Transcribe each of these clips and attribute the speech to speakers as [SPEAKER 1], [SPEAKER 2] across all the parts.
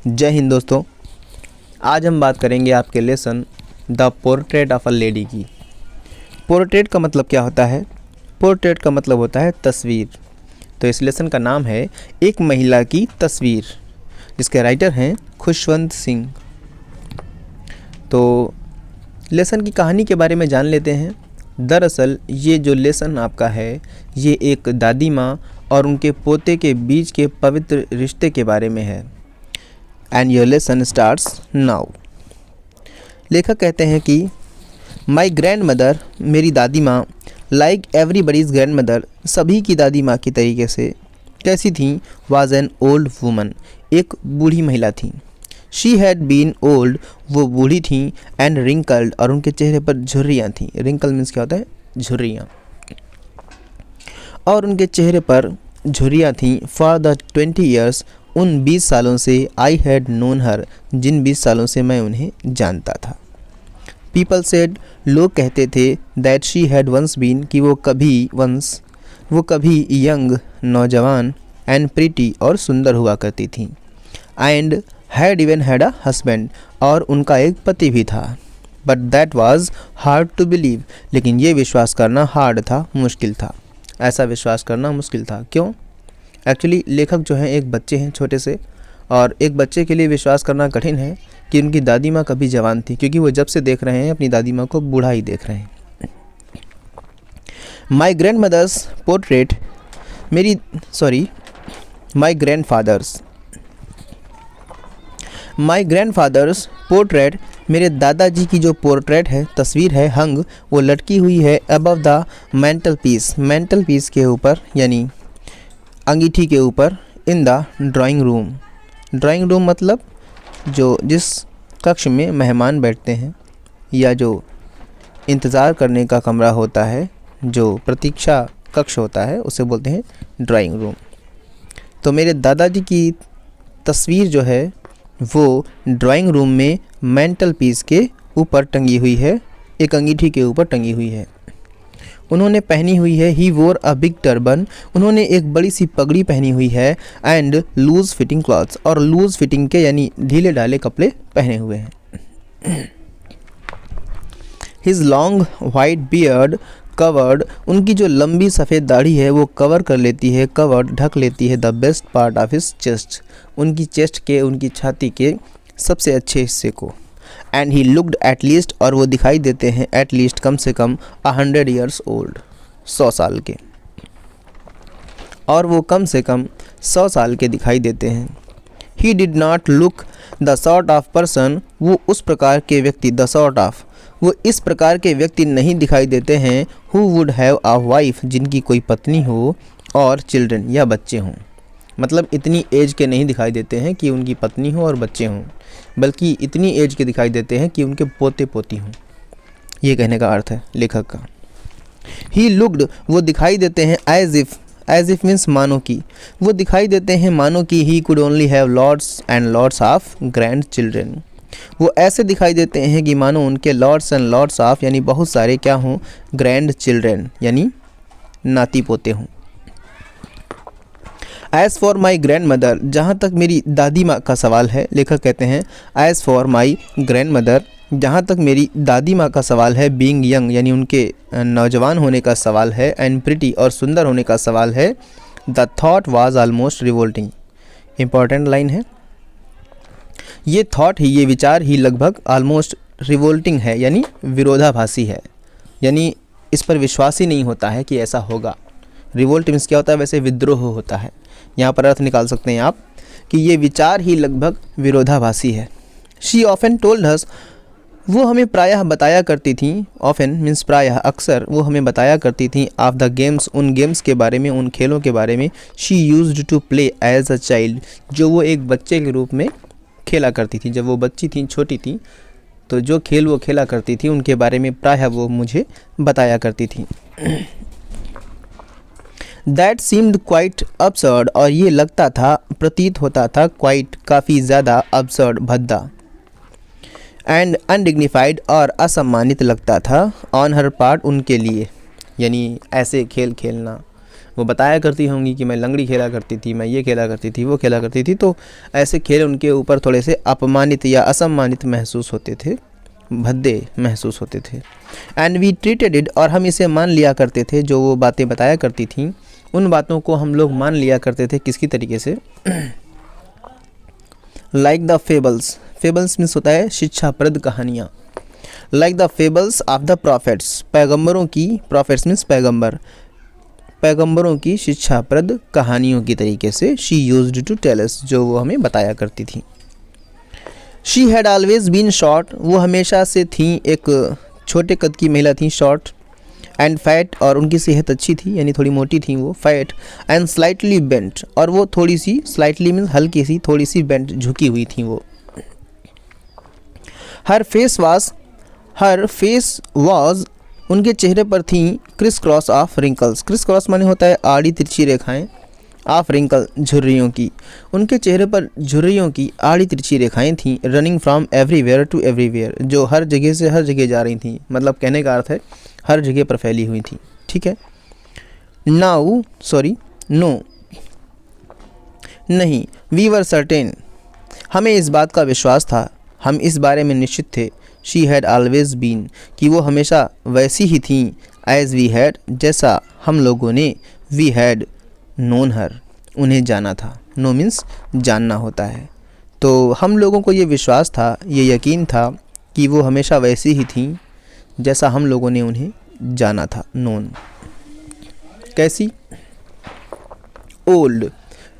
[SPEAKER 1] जय हिंद दोस्तों। आज हम बात करेंगे आपके lesson the portrait of a lady की। पोर्ट्रेट का मतलब क्या होता है? पोर्ट्रेट का मतलब होता है तस्वीर। तो इस लेसन का नाम है एक महिला की तस्वीर, जिसके राइटर हैं खुशवंत सिंह। तो लेसन की कहानी के बारे में जान लेते हैं। दरअसल ये जो लेसन आपका है ये एक दादी माँ और उनके पोते के बीच के पवित्र रिश्ते के बारे में है। And your lesson starts now. लेखक कहते हैं कि माई ग्रैंड मदर, मेरी दादी माँ, लाइक एवरीबडीज़ ग्रैंड मदर, सभी की दादी माँ की तरीके से कैसी थी? वाज एन ओल्ड वूमन, एक बूढ़ी महिला थी। शी हैड बीन ओल्ड, वो बूढ़ी थी, एंड रिंकल्ड, और उनके चेहरे पर झुर्रियाँ थीं। रिंकल मीन्स क्या होता है? झुर्रियाँ। और उनके चेहरे पर झुर्रियाँ थीं। फॉर द 20 ईयर्स, उन 20 सालों से आई हैड नोन हर, जिन 20 सालों से मैं उन्हें जानता था। पीपल सेड, लोग कहते थे, that she had once been, कि वो कभी यंग, नौजवान, एंड प्रिटी, और सुंदर हुआ करती थी। And had even had a husband, और उनका एक पति भी था। But that was hard to believe, लेकिन ये विश्वास करना हार्ड था, मुश्किल था। ऐसा विश्वास करना मुश्किल था। क्यों? एक्चुअली लेखक जो हैं एक बच्चे हैं छोटे से, और एक बच्चे के लिए विश्वास करना कठिन है कि उनकी दादी माँ कभी जवान थी, क्योंकि वो जब से देख रहे हैं अपनी दादी माँ को बूढ़ा ही देख रहे हैं। My grandmother's portrait, my grandfather's portrait, मेरे दादाजी की जो पोर्ट्रेट है, तस्वीर है, हंग, वो लटकी हुई है above the mental peace, mental peace के ऊपर, यानी अंगीठी के ऊपर, in the drawing room. Drawing room मतलब जिस कक्ष में मेहमान बैठते हैं, या जो इंतज़ार करने का कमरा होता है, जो प्रतीक्षा कक्ष होता है, उसे बोलते हैं ड्राइंग रूम। तो मेरे दादाजी की तस्वीर जो है वो ड्राइंग रूम में मेंटल पीस के ऊपर टंगी हुई है, एक अंगीठी के ऊपर टंगी हुई है। उन्होंने पहनी हुई है, ही वोर अ बिग टर्बन, उन्होंने एक बड़ी सी पगड़ी पहनी हुई है, एंड लूज फिटिंग क्लॉथ्स, और लूज फिटिंग के यानी ढीले ढाले कपड़े पहने हुए हैं। His long white beard covered, उनकी जो लंबी सफ़ेद दाढ़ी है वो कवर कर लेती है, कवर्ड ढक लेती है, the best part of his chest, उनकी चेस्ट के, उनकी छाती के सबसे अच्छे हिस्से को। And he looked at least, और वो दिखाई देते हैं एट लीस्ट, कम से कम 100 ईयर्स ओल्ड, 100 साल के, और वो कम से कम 100 साल के दिखाई देते हैं। He did not look the sort of person, वो उस प्रकार के व्यक्ति, द सॉर्ट ऑफ, वो इस प्रकार के व्यक्ति नहीं दिखाई देते हैं, who would have a wife, जिनकी कोई पत्नी हो, और चिल्ड्रन, या बच्चे हों। मतलब इतनी एज के नहीं दिखाई देते हैं कि उनकी पत्नी हो और बच्चे हों, बल्कि इतनी एज के दिखाई देते हैं कि उनके पोते पोती हों। ये कहने का अर्थ है लेखक का। ही लुक्ड, वो दिखाई देते हैं, एज इफ मीन्स मानो की, वो दिखाई देते हैं मानो कि he could only have lots and lots of grand children, वो ऐसे दिखाई देते हैं कि मानो उनके लॉट्स एंड लॉट्स ऑफ, यानी बहुत सारे क्या हों, ग्रैंड चिल्ड्रन, यानी नाती पोते हों। As for my grand mother, जहाँ तक मेरी दादी माँ का सवाल है, लेखक कहते हैं as for my grand mother, जहाँ तक मेरी दादी माँ का सवाल है, बीइंग यंग, यानी उनके नौजवान होने का सवाल है, एंड प्रिटी, और सुंदर होने का सवाल है, the thought was almost revolting. Important line है, ये थॉट ही, ये विचार ही लगभग ऑलमोस्ट रिवोल्टिंग है, यानी विरोधाभासी है, यानी इस पर विश्वास ही नहीं होता है कि ऐसा होगा। रिवोल्ट मीन्स क्या होता है? वैसे विद्रोह होता है। यहाँ पर अर्थ निकाल सकते हैं आप कि ये विचार ही लगभग विरोधाभासी है। शी ऑफन टोल्ड हस, वो हमें प्रायः बताया करती थी, ऑफन मीन्स प्रायः, अक्सर, वो हमें बताया करती थी, ऑफ द गेम्स, उन गेम्स के बारे में, उन खेलों के बारे में, she used to play as a child, जो वो एक बच्चे के रूप में खेला करती थी। जब वो बच्ची थी, छोटी थी, तो जो खेल वो खेला करती थी उनके बारे में प्रायः वो मुझे बताया करती थी। दैट सीम्ड क्वाइट अब्सर्ड, और ये लगता था, प्रतीत होता था, क्वाइट काफ़ी ज़्यादा, अब्सर्ड भद्दा, एंड अनडिग्निफाइड, और असम्मानित लगता था, ऑन हर पार्ट, उनके लिए, यानी ऐसे खेल खेलना, वो बताया करती होंगी कि मैं लंगड़ी खेला करती थी, मैं ये खेला करती थी, वो खेला करती थी। तो ऐसे खेल उनके ऊपर थोड़े से अपमानित या असम्मानित महसूस होते थे, भद्दे महसूस होते थे। एंड वी ट्रीटेड इट, और हम इसे मान लिया करते थे। जो वो बातें बताया करती थी उन बातों को हम लोग मान लिया करते थे। किसकी तरीके से? Like the fables, fables means होता है शिक्षाप्रद कहानियाँ। Like the fables of the prophets, पैगंबरों की, प्रॉफिट्स मीन्स पैगंबर, पैगंबरों की शिक्षाप्रद कहानियों की तरीके से she used to tell us, जो वो हमें बताया करती थी। She had always been short, वो हमेशा से थी एक छोटे कद की महिला थी, शॉर्ट एंड फैट, और उनकी सेहत अच्छी थी यानी थोड़ी मोटी थी वो, फैट एंड स्लाइटली बेंट, और वो थोड़ी सी, स्लाइटली मीन्स हल्की सी, थोड़ी सी बेंट, झुकी हुई थी वो। हर फेस वाज, उनके चेहरे पर थी criss cross of wrinkles, criss cross माने होता है आड़ी तिरछी रेखाएं, ऑफ रिंकल झुर्रियों की, उनके चेहरे पर झुर्रियों की आड़ी तिरछी रेखाएं थीं। Running from everywhere to everywhere, जो हर जगह से हर जगह जा रही थी, मतलब कहने का अर्थ है हर जगह पर फैली हुई थी। ठीक है। नो नहीं, वी वर सर्टेन, हमें इस बात का विश्वास था, हम इस बारे में निश्चित थे। शी हैड ऑलवेज बीन, कि वो हमेशा वैसी ही थी। एज वी हैड, जैसा हम लोगों ने, वी हैड नोन हर, उन्हें जाना था। नो मीन्स जानना होता है। तो हम लोगों को ये विश्वास था, ये यकीन था कि वो हमेशा वैसी ही थी जैसा हम लोगों ने उन्हें जाना था, नोन। कैसी? ओल्ड,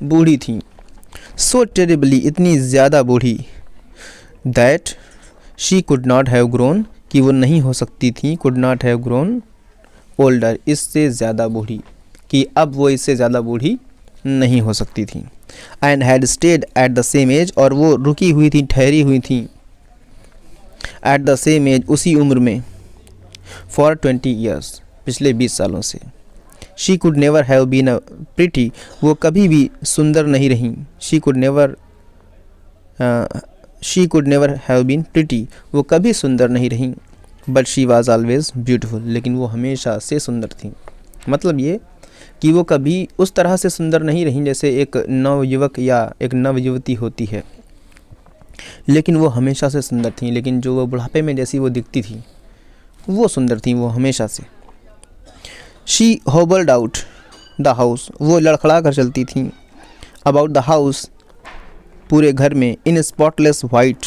[SPEAKER 1] बूढ़ी थी। सो टेरिबली, इतनी ज़्यादा बूढ़ी। That she could not have grown, कि वो नहीं हो सकती थी, could not have grown older, इससे ज़्यादा बूढ़ी, कि अब वो इससे ज़्यादा बूढ़ी नहीं हो सकती थी। And had stayed at the same age, और वो रुकी हुई थी, ठहरी हुई थी, एट द सेम एज, उसी उम्र में, फॉर 20 ईयर्स, पिछले 20 सालों से। She could never have been a pretty, वो कभी भी सुंदर नहीं रहीं। She could never have been pretty, वो कभी सुंदर नहीं रहीं। But she was always beautiful, लेकिन वो हमेशा से सुंदर थी। मतलब ये कि वो कभी उस तरह से सुंदर नहीं रहीं जैसे एक नवयुवक या एक नवयुवती होती है, लेकिन वो हमेशा से सुंदर थी। लेकिन जो वो बुढ़ापे में जैसी वो दिखती थी वो सुंदर थी, वो हमेशा से। शी होबल्ड आउट द हाउस, वो लड़खड़ा कर चलती थी। अबाउट द हाउस, पूरे घर में। इन स्पॉटलेस वाइट,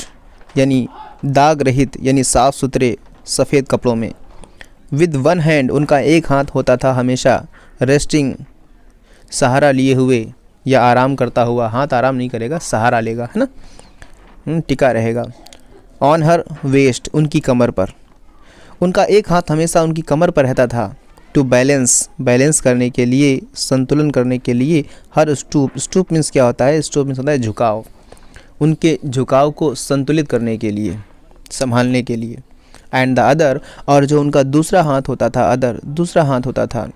[SPEAKER 1] यानी दाग रहित, यानी साफ़ सुथरे सफ़ेद कपड़ों में। विद वन हैंड, उनका एक हाथ होता था हमेशा रेस्टिंग, सहारा लिए हुए या आराम करता हुआ। हाथ आराम नहीं करेगा, सहारा लेगा, है ना, टिका रहेगा। ऑन हर वेस्ट, उनकी कमर पर, उनका एक हाथ हमेशा उनकी कमर पर रहता था। टू बैलेंस करने के लिए, संतुलन करने के लिए। हर स्टूप मीन्स क्या होता है? स्टूप मीन्स होता है झुकाव, उनके झुकाव को संतुलित करने के लिए, संभालने के लिए। एंड द अदर, और जो उनका दूसरा हाथ होता था, दूसरा हाथ होता था।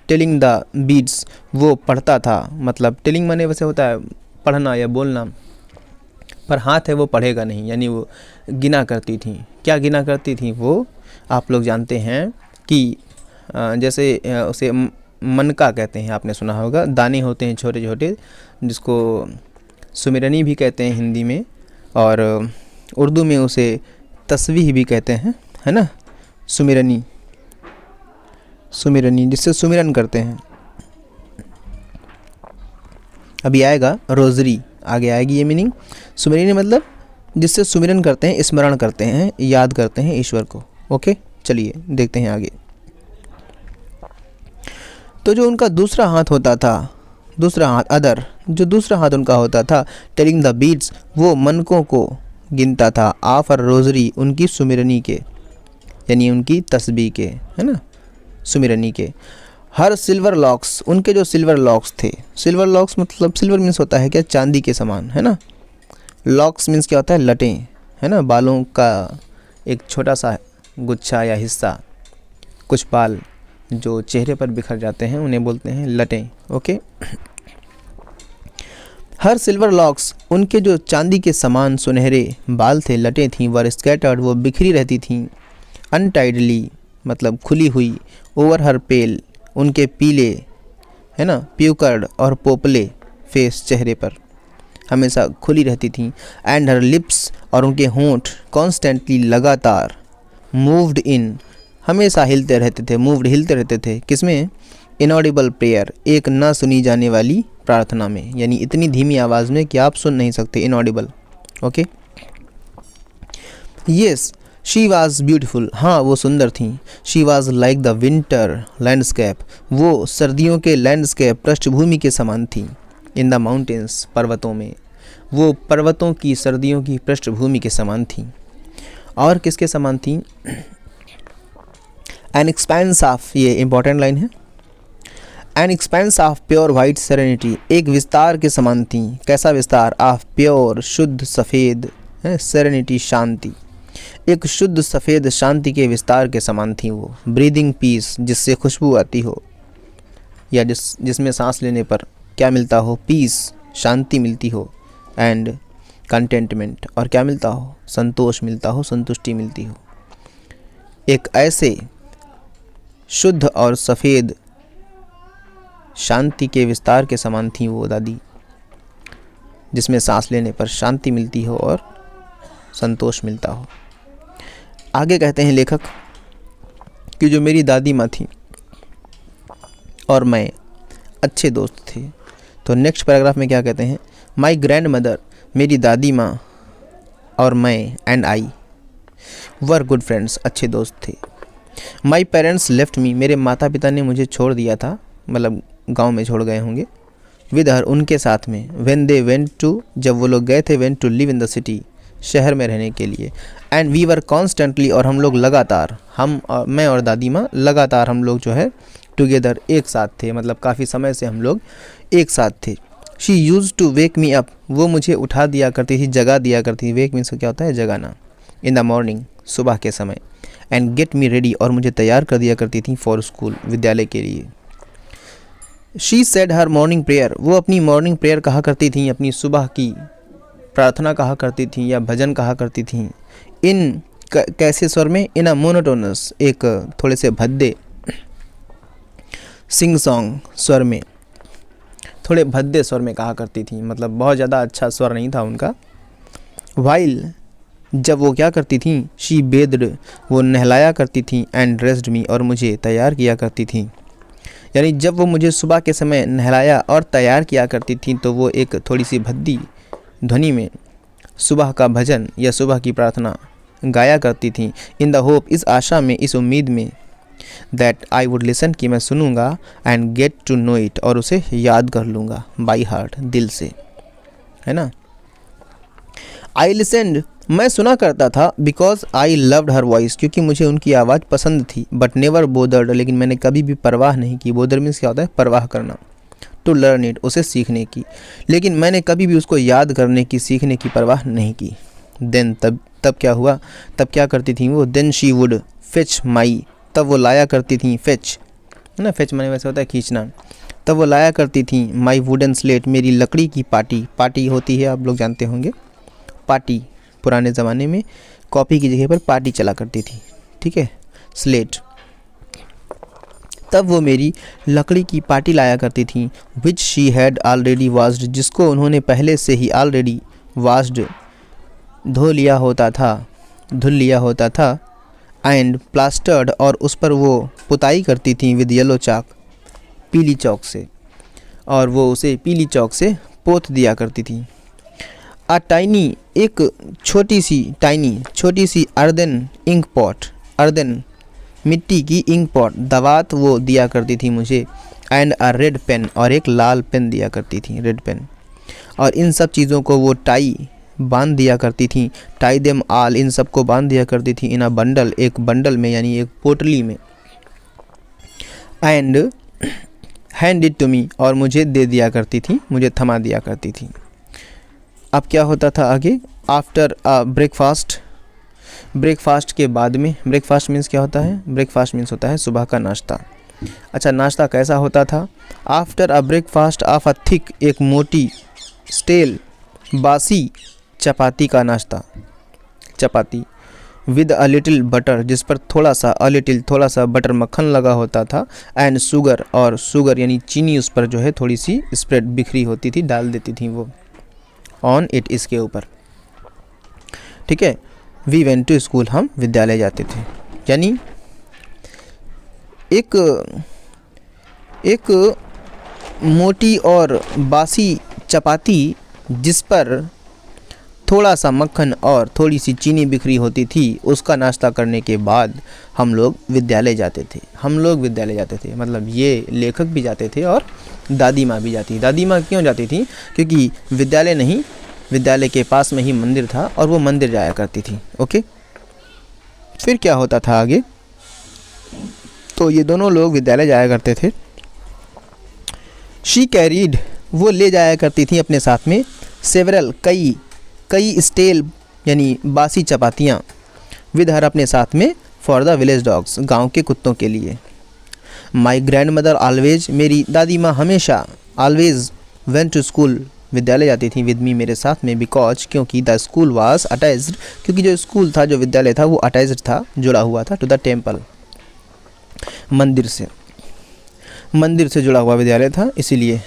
[SPEAKER 1] टेलिंग द बीड्स, वो पढ़ता था, मतलब टेलिंग माने वैसे होता है पढ़ना या बोलना, पर हाथ है वो पढ़ेगा नहीं, यानी वो गिना करती थी। क्या गिना करती थी वो? आप लोग जानते हैं कि जैसे उसे मनका कहते हैं, आपने सुना होगा। दाने होते हैं छोटे छोटे, जिसको सुमिरनी भी कहते हैं हिंदी में, और उर्दू में उसे तस्वीह भी कहते हैं, है ना। सुमिरनी, जिससे सुमिरन करते हैं। अभी आएगा रोज़री, आगे आएगी ये मीनिंग। सुमिरनी मतलब जिससे सुमिरन करते हैं, स्मरण करते हैं, याद करते हैं ईश्वर को। ओके, चलिए देखते हैं आगे। तो जो उनका दूसरा हाथ होता था, दूसरा हाथ अदर, जो दूसरा हाथ उनका होता था, टेलिंग द बीड्स, वो मनकों को गिनता था। ऑफ रोज़री, उनकी सुमिरनी के, यानी उनकी तस्बीह के, है ना, सुमिरनी के। हर सिल्वर लॉक्स, उनके जो सिल्वर लॉक्स थे। सिल्वर लॉक्स मतलब सिल्वर मीन्स होता है क्या? चांदी के समान, है ना। लॉक्स मीन्स क्या होता है? लटें, है ना, बालों का एक छोटा सा गुच्छा या हिस्सा, कुछ बाल जो चेहरे पर बिखर जाते हैं उन्हें बोलते हैं लटें। ओके। हर सिल्वर लॉक्स, उनके जो चांदी के समान सुनहरे बाल थे, लटें थीं। वर स्कैटर्ड, वो बिखरी रहती थीं। अनटाइडली मतलब खुली हुई। ओवर हर पेल, उनके पीले है ना, प्यूकर्ड और पोपले फेस चेहरे पर हमेशा खुली रहती थी। एंड हर लिप्स और उनके होंठ कॉन्स्टेंटली लगातार मूव्ड इन हमेशा हिलते रहते थे, मूव्ड हिलते रहते थे। किसमें? इनऑडिबल प्रेयर, एक ना सुनी जाने वाली प्रार्थना में, यानी इतनी धीमी आवाज़ में कि आप सुन नहीं सकते, inaudible. Okay, yes she was beautiful, हाँ वो सुंदर थी। She was like the winter landscape, वो सर्दियों के लैंडस्केप पृष्ठभूमि के समान थी। इन द माउंटेन्स, पर्वतों में, वो पर्वतों की सर्दियों की पृष्ठभूमि के समान थी। और किसके समान थी? एन एक्सपेंस ऑफ, ये इंपॉर्टेंट लाइन है, an expense of pure white serenity, एक विस्तार के समान थी। कैसा विस्तार? ऑफ प्योर, शुद्ध सफ़ेद, सेरेनिटी शांति, एक शुद्ध सफ़ेद शांति के विस्तार के समान थी वो। ब्रीदिंग पीस, जिससे खुशबू आती हो, या जिसमें सांस लेने पर क्या मिलता हो? पीस, शांति मिलती हो। एंड कंटेंटमेंट, और क्या मिलता हो? संतोष मिलता हो, संतुष्टि मिलती हो। एक ऐसे शुद्ध और सफ़ेद शांति के विस्तार के समान थी वो दादी, जिसमें सांस लेने पर शांति मिलती हो और संतोष मिलता हो। आगे कहते हैं लेखक कि जो मेरी दादी माँ थी और मैं अच्छे दोस्त थे। तो नेक्स्ट पैराग्राफ में क्या कहते हैं? माई ग्रैंड मदर, मेरी दादी माँ और मैं and I were good friends, अच्छे दोस्त थे। माई पेरेंट्स लेफ्ट मी, मेरे माता पिता ने मुझे छोड़ दिया था, मतलब गांव में छोड़ गए होंगे। विद हर, उनके साथ में। व्हेन दे वेंट टू, जब वो लोग गए थे, went to live in the city, शहर में रहने के लिए। एंड वी वर कॉन्स्टेंटली, और हम लोग लगातार, मैं और दादी माँ लगातार हम लोग जो है टुगेदर, एक साथ थे, मतलब काफ़ी समय से हम लोग एक साथ थे। She use to wake me up, वो मुझे उठा दिया करती थी, जगा दिया करती थी। वेक मीन्स क्या होता है? जगाना। इन द मॉर्निंग, सुबह के समय। एंड गेट मी रेडी, और मुझे तैयार कर दिया करती थी फॉर स्कूल, विद्यालय के लिए। She said her morning prayer, वो अपनी मॉर्निंग प्रेयर कहा करती थी, अपनी सुबह की प्रार्थना कहा करती थी या भजन कहा करती थी। इन कैसे स्वर में? इन अ मोनोटोनस, एक थोड़े से भद्दे सिंग सॉन्ग स्वर में, थोड़े भद्दे स्वर में कहा करती थी, मतलब बहुत ज़्यादा अच्छा स्वर नहीं था उनका। वाइल, जब वो क्या करती थी? शी बेद्ड, वो नहलाया करती थी। एंड ड्रेस्ड मी, और मुझे तैयार किया करती थी। यानी जब वो मुझे सुबह के समय नहलाया और तैयार किया करती थी, तो वो एक थोड़ी सी भद्दी ध्वनि में सुबह का भजन या सुबह की प्रार्थना गाया करती थी। इन द होप, इस आशा में, इस उम्मीद में, दैट आई वुड लिसन, कि मैं सुनूंगा। And get to know it, और उसे याद कर लूँगा। बाई हार्ट, दिल से, है ना। आई लिसेंड, मैं सुना करता था। Because I loved her voice, क्योंकि मुझे उनकी आवाज़ पसंद थी। बट नेवर बोदर्ड, लेकिन मैंने कभी भी परवाह नहीं की। बोदर मीन्स क्या होता है? परवाह करना। टू लर्न इट, उसे सीखने की, लेकिन मैंने कभी भी उसको याद करने की, सीखने की परवाह नहीं की। देन, तब क्या हुआ? तब क्या करती थी वो? देन शी वुड फेच माई, तब वो लाया करती थी। फेच है ना, फेच माने वैसे होता है खींचना। तब वो लाया करती थी माई वुडन स्लेट, मेरी लकड़ी की पाटी। पाटी होती है, आप लोग जानते होंगे, पाटी। पुराने ज़माने में कॉपी की जगह पर पाटी चला करती थी, ठीक है, स्लेट। तब वो मेरी लकड़ी की पाटी लाया करती थी। Which she had already washed, जिसको उन्होंने पहले से ही ऑलरेडी वाश्ड, धो लिया होता था, धुल लिया होता था। एंड प्लास्टर्ड, और उस पर वो पुताई करती थी। विद येलो चाक, पीली चौक से, और वो उसे पीली चौक से पोत दिया करती थी। अ टाइनी, एक छोटी सी अर्दन इंक पॉट, अर्दन मिट्टी की इंक पॉट, दवात वो दिया करती थी मुझे। एंड अ रेड पेन, और एक लाल पेन दिया करती थी, रेड पेन। और इन सब चीज़ों को वो टाई, बांध दिया करती थी। टाई देम आल, इन सब को बांध दिया करती थी। इन अ बंडल, एक बंडल में, यानी एक पोटली में। And hand it to me, और मुझे दे दिया करती थी, मुझे थमा दिया करती थी। अब क्या होता था आगे? आफ्टर अ ब्रेकफास्ट, ब्रेकफास्ट के बाद में। ब्रेकफास्ट मीन्स क्या होता है? ब्रेकफास्ट मीन्स होता है सुबह का नाश्ता। अच्छा, नाश्ता कैसा होता था? After a breakfast of a thick, एक मोटी, स्टेल, बासी चपाती का नाश्ता, चपाती। विद अ लिटिल बटर, जिस पर थोड़ा सा बटर मक्खन लगा होता था, एंड शुगर, और शुगर यानी चीनी उस पर जो है थोड़ी सी स्प्रेड बिखरी होती थी, डाल देती थी वो ऑन इट, इसके ऊपर। ठीक है। वी वेंट टू स्कूल, हम विद्यालय जाते थे। यानी एक मोटी और बासी चपाती जिस पर थोड़ा सा मक्खन और थोड़ी सी चीनी बिखरी होती थी, उसका नाश्ता करने के बाद हम लोग विद्यालय जाते थे। मतलब ये लेखक भी जाते थे और दादी माँ भी जाती। दादी माँ क्यों जाती थी? क्योंकि विद्यालय के पास में ही मंदिर था और वो मंदिर जाया करती थी। ओके, फिर क्या होता था आगे? तो ये दोनों लोग विद्यालय जाया करते थे। शी कैरीड, वो ले जाया करती थी अपने साथ में, सेवरल, कई स्टेल यानी बासी चपातियाँ, विद हर, अपने साथ में, फॉर द विलेज डॉग्स, गांव के कुत्तों के लिए। माई ग्रैंड मदर ऑलवेज, मेरी दादी माँ हमेशा, ऑलवेज वेंट टू स्कूल, विद्यालय जाती थी, विद मी, मेरे साथ में, बिकॉज, क्योंकि, द स्कूल वाज अटैच्ड, क्योंकि जो स्कूल था, जो विद्यालय था, वो अटैच्ड था, जुड़ा हुआ था, टू द टेम्पल, मंदिर से जुड़ा हुआ विद्यालय था, इसीलिए।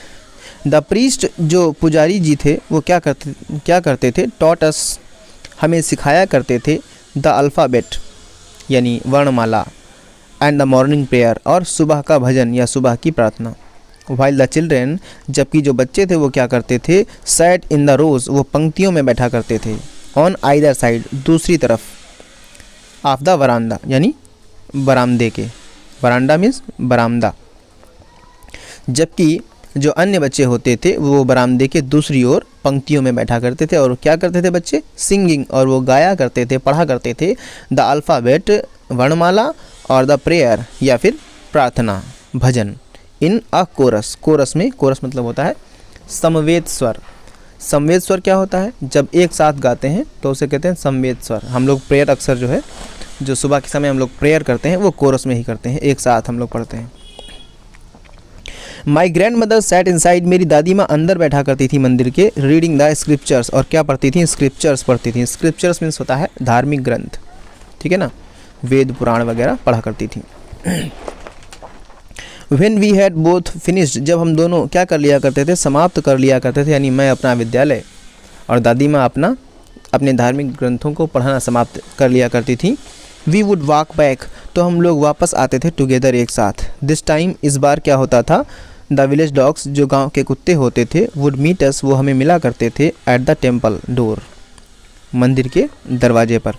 [SPEAKER 1] द प्रीस्ट, जो पुजारी जी थे, वो क्या करते थे? टॉट अस, हमें सिखाया करते थे, द अल्फ़ाबेट यानी वर्णमाला, एंड द मॉर्निंग प्रेयर, और सुबह का भजन या सुबह की प्रार्थना। वाइल द चिल्ड्रेन, जबकि जो बच्चे थे वो क्या करते थे? सैट इन द रोज, वो पंक्तियों में बैठा करते थे, ऑन आइदर साइड, दूसरी तरफ, ऑफ द वरांडा, यानी बरामदे के, वरांडा मीन्स बरामदा। जबकि जो अन्य बच्चे होते थे वो बरामदे के दूसरी ओर पंक्तियों में बैठा करते थे, और क्या करते थे बच्चे? सिंगिंग, और वो गाया करते थे, पढ़ा करते थे, द अल्फ़ाबेट, वर्णमाला, और द प्रेयर या फिर प्रार्थना, भजन, इन अ कोरस, कोरस में, कोरस मतलब होता है समवेत स्वर। समवेत स्वर क्या होता है? जब एक साथ गाते हैं तो उसे कहते हैं समवेत स्वर। हम लोग प्रेयर अक्सर जो है, जो सुबह के समय हम लोग प्रेयर करते हैं, वो कोरस में ही करते हैं, एक साथ हम लोग पढ़ते हैं। My grandmother sat inside, मेरी दादी माँ अंदर बैठा करती थी मंदिर के, रीडिंग द स्क्रिप्चर्स, और क्या पढ़ती थी? स्क्रिप्चर्स पढ़ती थी। स्क्रिप्चर्स मीन्स होता है धार्मिक ग्रंथ, ठीक है ना, वेद पुराण वगैरह पढ़ा करती थी। When we had both finished, जब हम दोनों क्या कर लिया करते थे? समाप्त कर लिया करते थे, यानी मैं अपना विद्यालय और दादी माँ अपने धार्मिक ग्रंथों को पढ़ना समाप्त कर लिया करती थी। We would walk back, तो हम लोग वापस आते थे टुगेदर, एक साथ। This time, इस बार क्या होता था? द विलेज डॉग्स, जो गांव के कुत्ते होते थे, वुड मीट अस, वो हमें मिला करते थे, एट द टेम्पल डोर, मंदिर के दरवाजे पर।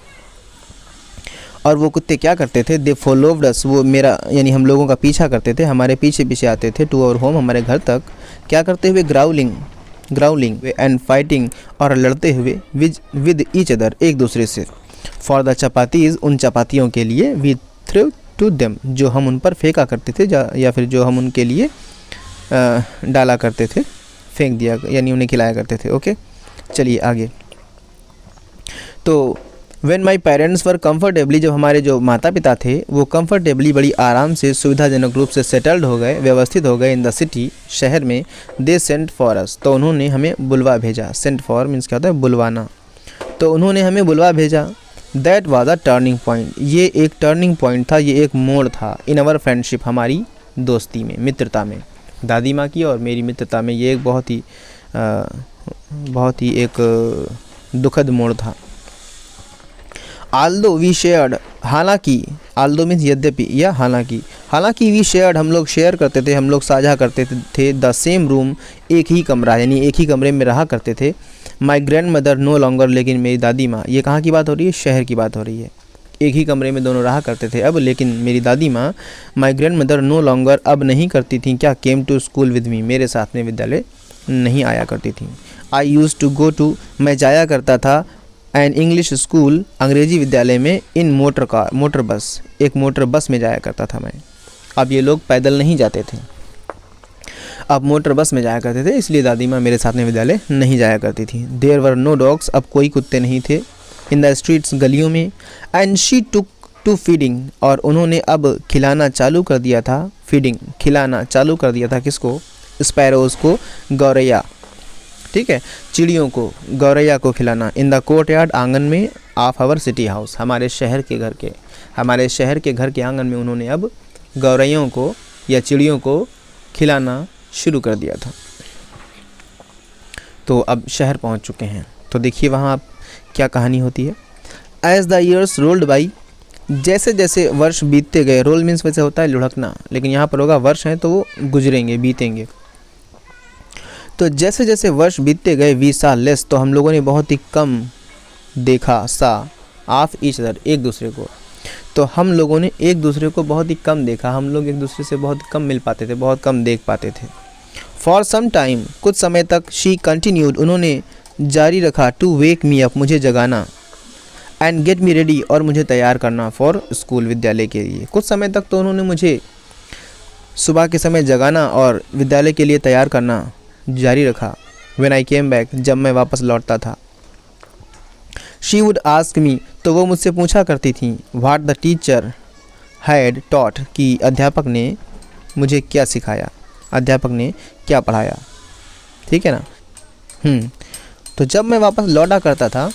[SPEAKER 1] और वो कुत्ते क्या करते थे? दे फॉलोव्ड अस, वो मेरा यानी हम लोगों का पीछा करते थे, हमारे पीछे पीछे आते थे, टू आवर होम, हमारे घर तक। क्या करते हुए? ग्राउलिंग एंड फाइटिंग, और लड़ते हुए, विद ईच अदर, एक दूसरे से। फॉर द चपातीज़, उन चपातियों के लिए, वी थ्रू टू देम, जो हम उन पर फेंका करते थे, या फिर जो हम उनके लिए डाला करते थे, फेंक दिया, यानी उन्हें खिलाया करते थे। ओके, चलिए आगे। तो when my parents were comfortably, जब हमारे जो माता पिता थे वो कंफर्टेबली, बड़ी आराम से, सुविधाजनक रूप से सेटल्ड हो गए, व्यवस्थित हो गए, इन द सिटी, शहर में, दे सेंट फॉर अस, तो उन्होंने हमें बुलवा भेजा। सेंट फॉर मीन्स क्या होता है? बुलवाना। तो उन्होंने हमें बुलवा भेजा। That was a turning point, ये एक टर्निंग पॉइंट था, ये एक मोड़ था, इन अवर फ्रेंडशिप, हमारी दोस्ती में, मित्रता में, दादी माँ की और मेरी मित्रता में। ये एक बहुत ही एक दुखद मोड़ था। आल्दो वी शेयर्ड, हालांकि, आल्दो मीन्स यद्यपि या हालांकि वी शेयर्ड, हम लोग शेयर करते थे, हम लोग साझा करते थे, द सेम रूम, एक ही कमरा, यानी एक ही कमरे में रहा करते थे। My grandmother no longer, लेकिन मेरी दादी माँ, ये कहाँ की बात हो रही है? शहर की बात हो रही है। एक ही कमरे में दोनों रहा करते थे अब, लेकिन मेरी दादी माँ, my grandmother no longer, अब नहीं करती थी क्या? Came to school with me, मेरे साथ में विद्यालय नहीं आया करती थी। I use to go to, मैं जाया करता था, एन इंग्लिश स्कूल, अंग्रेजी विद्यालय में, इन मोटर बस, एक मोटर बस में जाया करता था मैं। अब ये लोग पैदल नहीं जाते थे, अब मोटर बस में जाया करते थे, इसलिए दादी माँ मेरे साथ में विद्यालय नहीं जाया करती थी। देयर वर नो डॉग्स, अब कोई कुत्ते नहीं थे, इन द स्ट्रीट्स, गलियों में, and she took to feeding, और उन्होंने अब खिलाना चालू कर दिया था, फीडिंग, खिलाना चालू कर दिया था, किसको? स्पैरोज़ को, गौरैया, ठीक है, चिड़ियों को, गौरैया को खिलाना। इन द कोर्ट यार्ड, आंगन में, ऑफ आवर सिटी हाउस, हमारे शहर के घर के आंगन में उन्होंने अब गौरैयों को या चिड़ियों को खिलाना शुरू कर दिया था। तो अब शहर पहुंच चुके हैं। तो देखिए वहाँ क्या कहानी होती है। As the years rolled by, जैसे जैसे वर्ष बीतते गए, रोल मीन्स वैसे होता है लुढ़कना, लेकिन यहाँ पर होगा वर्ष हैं तो वो गुजरेंगे, बीतेंगे। तो जैसे जैसे वर्ष बीतते गए, वी सा लेस, तो हम लोगों ने बहुत ही कम देखा, सा ऑफ ईच अदर, एक दूसरे को। तो हम लोगों ने एक दूसरे को बहुत ही कम देखा, हम लोग एक दूसरे से बहुत कम मिल पाते थे, बहुत कम देख पाते थे। फॉर सम टाइम, कुछ समय तक, शी कंटिन्यूड, उन्होंने जारी रखा, टू वेक मी अप, मुझे जगाना, एंड गेट मी रेडी, और मुझे तैयार करना, फॉर स्कूल, विद्यालय के लिए। कुछ समय तक तो उन्होंने मुझे सुबह के समय जगाना और विद्यालय के लिए तैयार करना जारी रखा। व्हेन आई केम बैक, जब मैं वापस लौटता था। शी वुड आस्क मी, तो वो मुझसे पूछा करती थी, what the teacher had taught, कि अध्यापक ने मुझे क्या सिखाया, अध्यापक ने क्या पढ़ाया। ठीक है ना। तो जब मैं वापस लौटा करता था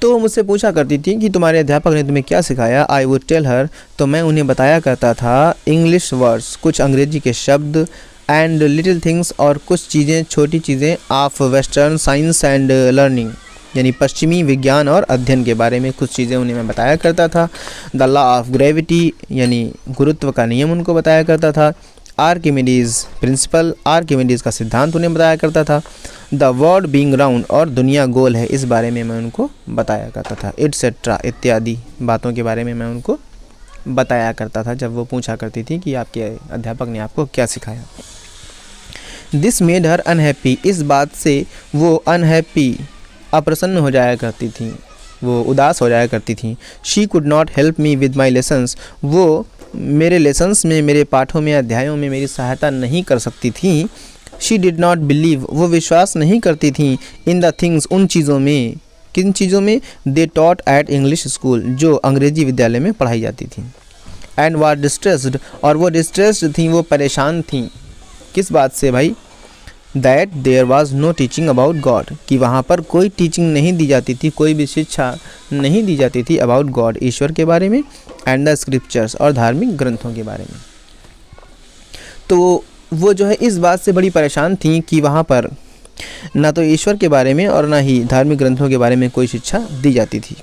[SPEAKER 1] तो वो मुझसे पूछा करती थी कि तुम्हारे अध्यापक ने तुम्हें क्या सिखाया। आई वुड टेल हर, तो मैं उन्हें बताया करता था, इंग्लिश वर्ड्स, कुछ अंग्रेजी के शब्द, एंड लिटिल थिंग्स, और कुछ चीज़ें, छोटी चीज़ें, of western science and learning, यानी पश्चिमी विज्ञान और अध्ययन के बारे में कुछ चीज़ें उन्हें मैं बताया करता था। द लॉ ऑफ ग्रेविटी, यानी गुरुत्व का नियम उनको बताया करता था। आर्किमिडीज़ प्रिंसिपल, आर्किमिडीज़ का सिद्धांत उन्हें बताया करता था। द वर्ल्ड बीइंग राउंड, और दुनिया गोल है, इस बारे में मैं उनको बताया करता था। एटसेट्रा, इत्यादि बातों के बारे में मैं उनको बताया करता था जब वो पूछा करती थी कि आपके अध्यापक ने आपको क्या सिखाया। दिस मेड हर अनहैप्पी, इस बात से वो अनहैप्पी, अप्रसन्न हो जाया करती थी, वो उदास हो जाया करती थी। She could not help me with my lessons, वो मेरे लेसन्स में, मेरे पाठों में, अध्यायों में मेरी सहायता नहीं कर सकती थी। शी डिड नॉट बिलीव, वो विश्वास नहीं करती थी, इन द थिंग्स, उन चीज़ों में, किन चीज़ों में, they taught at English school, जो अंग्रेजी विद्यालय में पढ़ाई जाती थी। एंड वर डिस्ट्रेस्ड, और वो डिस्ट्रेस्ड थी, वो परेशान थी, किस बात से भाई, that there was no teaching about God, कि वहाँ पर कोई टीचिंग नहीं दी जाती थी, कोई भी शिक्षा नहीं दी जाती थी अबाउट गॉड, ईश्वर के बारे में, एंड द स्क्रिप्चर्स, और धार्मिक ग्रंथों के बारे में। तो वो जो है इस बात से बड़ी परेशान थी कि वहाँ पर ना तो ईश्वर के बारे में और ना ही धार्मिक ग्रंथों के बारे में कोई शिक्षा दी जाती थी।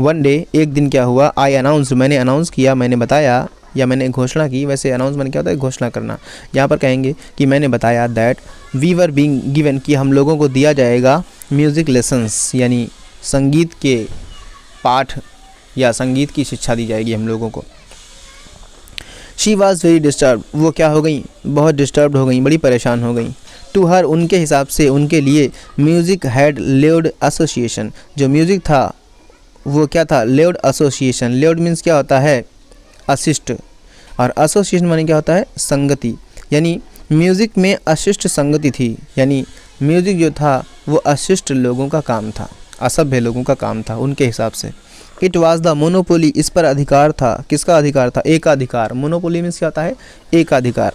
[SPEAKER 1] वन डे, एक दिन क्या हुआ, आई अनाउंस, मैंने अनाउंस किया, मैंने बताया या मैंने घोषणा की। वैसे अनाउंसमेंट क्या होता है, घोषणा करना। यहाँ पर कहेंगे कि मैंने बताया that we were being given, कि हम लोगों को दिया जाएगा म्यूज़िक लेसन्स, यानी संगीत के पाठ या संगीत की शिक्षा दी जाएगी हम लोगों को। शी वॉज वेरी डिस्टर्ब, वो क्या हो गई, बहुत डिस्टर्ब हो गई, बड़ी परेशान हो गई। टू हर, उनके हिसाब से, उनके लिए, म्यूज़िक हैड लेव्ड एसोसिएशन, जो म्यूज़िक था वो क्या था, लेव्ड एसोसिएशन। लेव्ड मीन्स क्या होता है, अशिष्ट, और एसोसिएशन माने क्या होता है, संगति, यानी म्यूज़िक में अशिष्ट संगति थी, यानी म्यूज़िक जो था वो अशिष्ट लोगों का काम था, असभ्य लोगों का काम था उनके हिसाब से। इट वाज द मोनोपोली, इस पर अधिकार था, किसका अधिकार था, एकाधिकार। मोनोपोली मीन्स क्या होता है, एकाधिकार।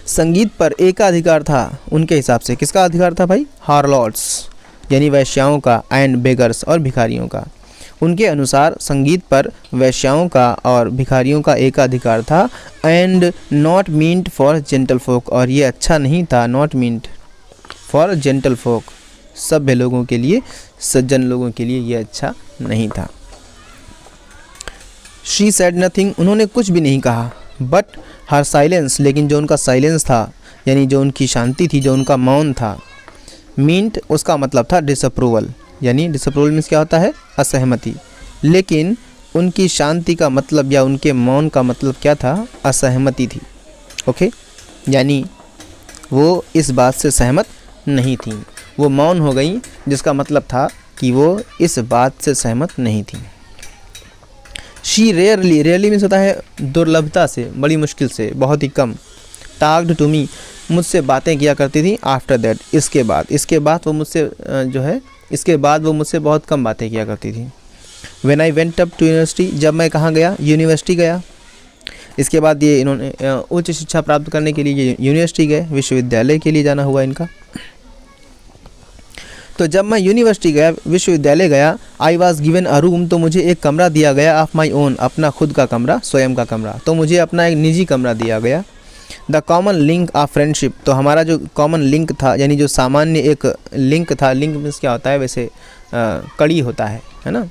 [SPEAKER 1] संगीत पर एकाधिकार था उनके हिसाब से, किसका अधिकार था भाई, हार्लॉट्स, यानी वैश्याओं का, एंड बेगर्स, और भिखारियों का। उनके अनुसार संगीत पर वैश्याओं का और भिखारियों का एकाधिकार था। And not meant for gentle folk, और ये अच्छा नहीं था, not meant for gentle folk, सभ्य लोगों के लिए, सज्जन लोगों के लिए ये अच्छा नहीं था। शी सेड नथिंग, उन्होंने कुछ भी नहीं कहा। बट हर साइलेंस, लेकिन जो उनका साइलेंस था, यानी जो उनकी शांति थी, जो उनका मौन था, मींट उसका मतलब था डिसअप्रूवल, यानी डिसअप्रूवल मीन्स क्या होता है, असहमति। लेकिन उनकी शांति का मतलब या उनके मौन का मतलब क्या था, असहमति थी। ओके, यानी वो इस बात से सहमत नहीं थी, वो मौन हो गई, जिसका मतलब था कि वो इस बात से सहमत नहीं थी। शी रेयरली, रेयरली मीन्स होता है दुर्लभता से, बड़ी मुश्किल से, बहुत ही कम। टाक्ड टू मी, मुझसे बातें किया करती थी। आफ्टर दैट, इसके बाद वो मुझसे जो है, इसके बाद वो मुझसे बहुत कम बातें किया करती थी। When I went up to university, जब मैं कहाँ गया, यूनिवर्सिटी गया। इसके बाद ये इन्होंने उच्च शिक्षा प्राप्त करने के लिए यूनिवर्सिटी गए, विश्वविद्यालय के लिए जाना हुआ इनका। तो जब मैं यूनिवर्सिटी गया, विश्वविद्यालय गया, I was given a room, तो मुझे एक कमरा दिया गया, ऑफ माई ओन, अपना खुद का कमरा, स्वयं का कमरा, तो मुझे अपना एक निजी कमरा दिया गया। The common link of friendship, तो हमारा जो कॉमन लिंक था, यानी जो सामान्य एक लिंक था, लिंक मीन्स क्या होता है वैसे, कड़ी होता है ना,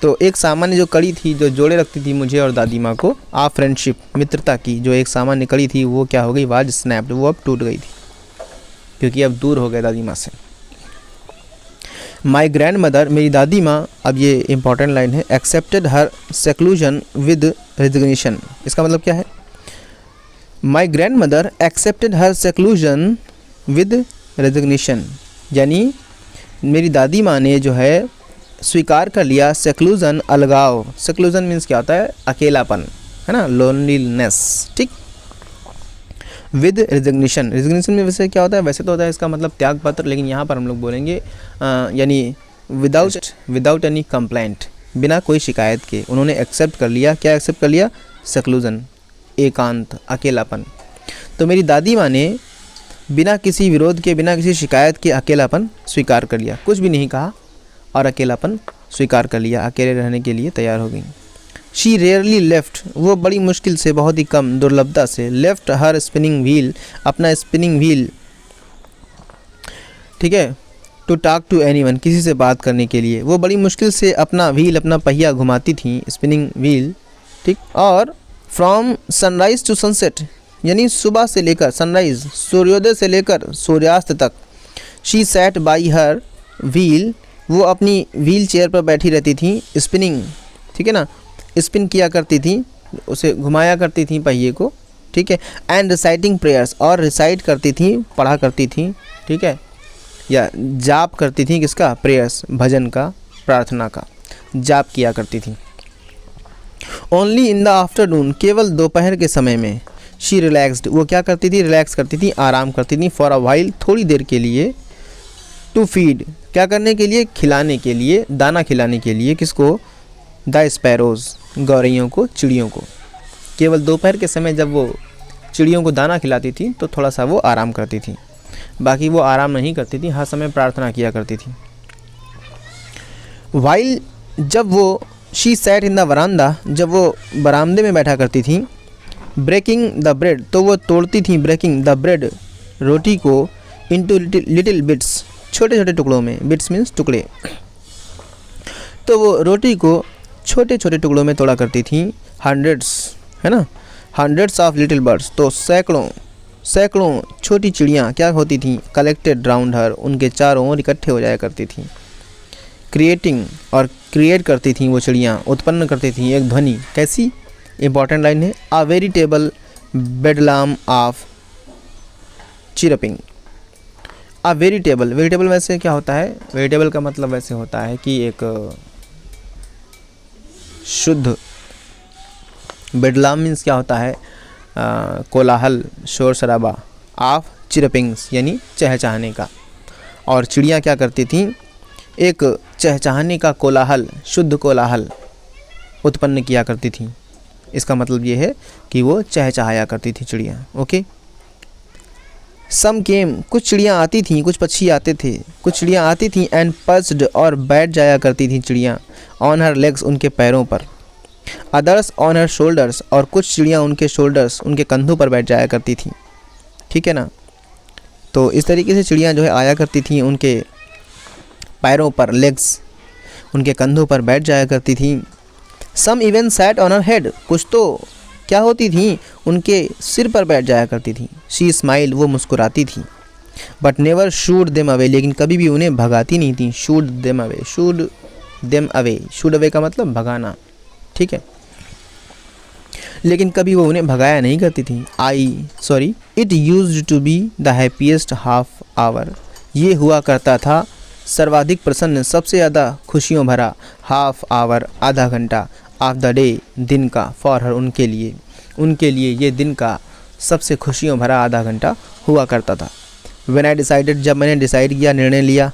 [SPEAKER 1] तो एक सामान्य जो कड़ी थी जो जोड़े रखती थी मुझे और दादी माँ को, ऑफ फ्रेंडशिप, मित्रता की जो एक सामान्य कड़ी थी वो क्या हो गई, वाज स्नैप्ड, वो अब टूट गई थी क्योंकि अब दूर हो गए दादी माँ से। माई ग्रैंड मदर, मेरी दादी माँ, अब ये इंपॉर्टेंट लाइन है, accepted her seclusion with resignation. इसका मतलब क्या है, my grand mother accepted her seclusion with resignation, यानी मेरी दादी माँ ने जो है स्वीकार कर लिया सेक्लूजन, अलगाव, सेक्लूजन मीन्स क्या होता है, अकेलापन, है ना, लोनलीनेस, ठीक। विद रेजिग्नेशन, रेजिग्नेशन में वैसे क्या होता है, वैसे तो होता है इसका मतलब त्यागपत्र, लेकिन यहाँ पर हम लोग बोलेंगे यानी विदाउट एनी कंप्लेंट, बिना कोई शिकायत के उन्होंने एक्सेप्ट कर लिया, क्या एक्सेप्ट कर लिया, सेक्लूजन, एकांत, अकेलापन। तो मेरी दादी माँ ने बिना किसी विरोध के, बिना किसी शिकायत के अकेलापन स्वीकार कर लिया, कुछ भी नहीं कहा और अकेलापन स्वीकार कर लिया, अकेले रहने के लिए तैयार हो गई। शी रेयरली लेफ्ट, वो बड़ी मुश्किल से, बहुत ही कम, दुर्लभता से, लेफ्ट हर स्पिनिंग व्हील, अपना स्पिनिंग व्हील, ठीक है, टू टॉक टू एनीवन, किसी से बात करने के लिए, वो बड़ी मुश्किल से अपना व्हील, अपना पहिया घुमाती थी, स्पिनिंग व्हील, ठीक। और फ्रॉम सनराइज टू सनसेट, यानी सुबह से लेकर सनराइज, सूर्योदय से लेकर सूर्यास्त तक, she set by her wheel, वो अपनी व्हील चेयर पर बैठी रहती थी, स्पिनिंग, ठीक है ना, स्पिन किया करती थी, उसे घुमाया करती थी पहिए को, ठीक है, एंड रिसाइटिंग प्रेयर्स, और रिसाइट करती थी, पढ़ा करती थी, ठीक है, या जाप करती थी, किसका, प्रेयर्स, भजन का, प्रार्थना का जाप किया करती थी। ओनली इन द आफ्टरनून, केवल दोपहर के समय में, शी रिलैक्सड, वो क्या करती थी, रिलैक्स करती थी, आराम करती थी, फॉर अ वाइल, थोड़ी देर के लिए, टू फीड, क्या करने के लिए, खिलाने के लिए, दाना खिलाने के लिए, किसको, द स्पैरोज़, गौरैयों को, चिड़ियों को। केवल दोपहर के समय जब वो चिड़ियों को दाना खिलाती थी तो थोड़ा सा वो आराम करती थी, बाकी वो आराम नहीं करती थी, हर समय प्रार्थना किया करती थी। वाइल, जब वो, शी सैट इन द वरांदा, जब वो बरामदे में बैठा करती थी, ब्रेकिंग द ब्रेड, तो वो तोड़ती थी, ब्रेकिंग द ब्रेड, रोटी को, इनटू लिटिल बिट्स, छोटे छोटे टुकड़ों में, बिट्स मीन्स टुकड़े, तो वो रोटी को छोटे छोटे टुकड़ों में तोड़ा करती थी, हंड्रेड्स, है ना, हंड्रेड्स ऑफ लिटिल बर्ड्स, तो सैकड़ों सैकड़ों छोटी चिड़ियाँ क्या होती थी, कलेक्टेड राउंड हर, उनके चारों ओर इकट्ठे हो जाया करती थी। क्रिएटिंग, और क्रिएट करती थी वो चिड़ियाँ, उत्पन्न करती थी एक ध्वनि, कैसी, इंपॉर्टेंट लाइन है, a veritable bedlam of chirping. A veritable, veritable वैसे क्या होता है, वेरिटेबल का मतलब वैसे होता है कि एक शुद्ध, बेडलाम मीन्स क्या होता है, कोलाहल, शोर शराबा, ऑफ चिरपिंग्स यानी चहचहाने का, और चिड़ियाँ क्या करती थीं, एक चहचहाने का कोलाहल, शुद्ध कोलाहल उत्पन्न किया करती थीं। इसका मतलब ये है कि वो चहचहाया करती थी चिड़ियाँ, ओके। सम केम, कुछ चिड़ियाँ आती थीं, कुछ पक्षी आते थे, कुछ चिड़ियाँ आती थीं, एंड पर्च्ड, और बैठ जाया करती थीं चिड़ियाँ, ऑन हर लेग्स, उनके पैरों पर, अदर्स ऑन हर शोल्डर्स, और कुछ चिड़ियाँ उनके शोल्डर्स, उनके कंधों पर बैठ जाया करती थीं, ठीक है ना। तो इस तरीके से चिड़ियाँ जो है आया करती थीं, उनके पैरों पर, लेग्स, उनके कंधों पर बैठ जाया करती थीं। Some even sat on her head, कुछ तो क्या होती थी, उनके सिर पर बैठ जाया करती थी। शी स्माइल, वो मुस्कुराती थी, but never should them away, लेकिन कभी भी उन्हें भगाती नहीं थी। Should them away, should them away, should away का मतलब भगाना, ठीक है, लेकिन कभी वो उन्हें भगाया नहीं करती थी। It used to be the happiest half hour, ये हुआ करता था सर्वाधिक प्रसन्न, सबसे ज़्यादा खुशियों भरा, हाफ आवर, आधा घंटा, ऑफ द डे, दिन का, फॉर हर, उनके लिए ये दिन का सबसे खुशियों भरा आधा घंटा हुआ करता था। व्हेन आई डिसाइडेड, जब मैंने डिसाइड किया, निर्णय लिया,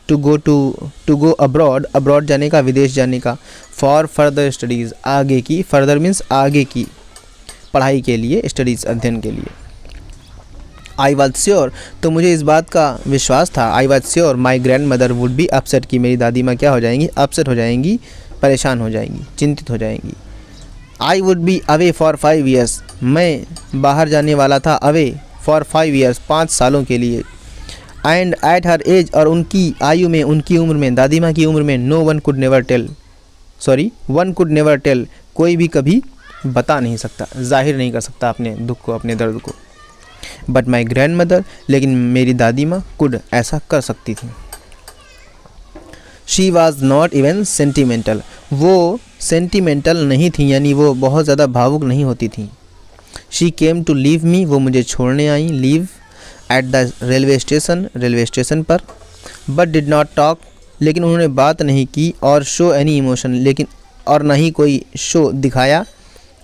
[SPEAKER 1] टू गो अब्रॉड, अब्रॉड जाने का, विदेश जाने का, फॉर फर्दर स्टडीज़, आगे की, फर्दर मीन्स आगे की पढ़ाई के लिए, स्टडीज़ अध्ययन के लिए। आई वॉज श्योर, तो मुझे इस बात का विश्वास था, I was sure my grand mother would be upset, कि मेरी दादी माँ क्या हो जाएंगी, अपसेट हो जाएंगी, परेशान हो जाएंगी, चिंतित हो जाएंगी। I would be away for 5 years, मैं बाहर जाने वाला था, अवे फॉर 5 ईयर्स, 5 सालों के लिए। एंड एट हर एज, और उनकी आयु में, उनकी उम्र में, दादी माँ की उम्र में, no one could never tell, one could never tell, कोई भी कभी बता नहीं सकता, जाहिर नहीं कर सकता अपने दुख को, अपने दर्द को। बट माई ग्रैंड मदर, लेकिन मेरी दादी माँ कुड, ऐसा कर सकती थी। She was not even sentimental, वो सेंटिमेंटल नहीं थी, यानी वो बहुत ज़्यादा भावुक नहीं होती थी। She came to leave me, वो मुझे छोड़ने आई, leave at the railway station पर। बट डिड नॉट टॉक, लेकिन उन्होंने बात नहीं की, और शो एनी इमोशन, लेकिन और ना ही कोई शो दिखाया,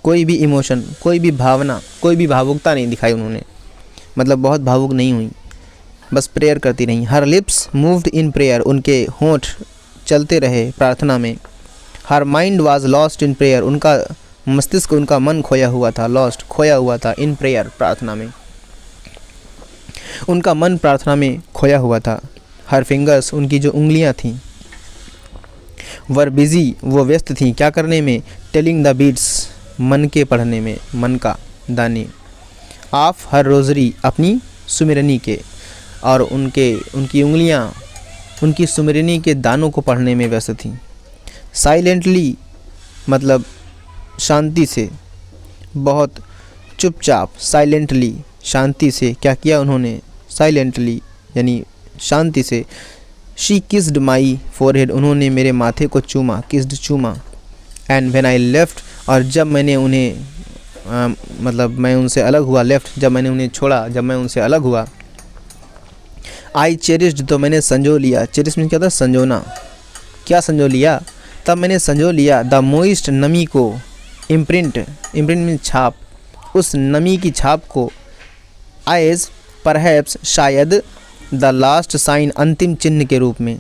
[SPEAKER 1] कोई भी इमोशन, कोई भी भावना, कोई भी भावुकता नहीं दिखाई उन्होंने, मतलब बहुत भावुक नहीं हुई, बस प्रेयर करती रहीं। हर लिप्स मूव्ड इन प्रेयर, उनके होंठ चलते रहे प्रार्थना में। Her mind was lost in prayer, उनका मस्तिष्क, उनका मन खोया हुआ था, लॉस्ट खोया हुआ था, इन प्रेयर प्रार्थना में, उनका मन प्रार्थना में खोया हुआ था। हर फिंगर्स, उनकी जो उंगलियां थीं, वर बिजी, वो व्यस्त थीं, क्या करने में, टेलिंग द बीट्स, मन के पढ़ने में, मन का दाने, ऑफ हर रोजरी, अपनी सुमिरनी के, और उनकी उंगलियां उनकी सुमिरनी के दानों को पढ़ने में व्यस्त थीं। साइलेंटली, मतलब शांति से, बहुत चुपचाप, साइलेंटली, शांति से, क्या किया उन्होंने, साइलेंटली यानी शांति से। शी किस्ड माई फोरहेड, उन्होंने मेरे माथे को चूमा, किस्ड चूमा। एंड व्हेन आई लेफ्ट, और जब मैंने उन्हें मतलब मैं उनसे अलग हुआ, लेफ्ट जब मैंने उन्हें छोड़ा, जब मैं उनसे अलग हुआ। आई चेरिश्ड, तो मैंने संजो लिया, चेरिश में क्या था, संजोना, क्या संजो लिया, तब मैंने संजो लिया, द मोइस्ट, नमी को, इम्प्रिंट में छाप, उस नमी की छाप को, एज परहैप्स, शायद, द लास्ट साइन, अंतिम चिन्ह के रूप में,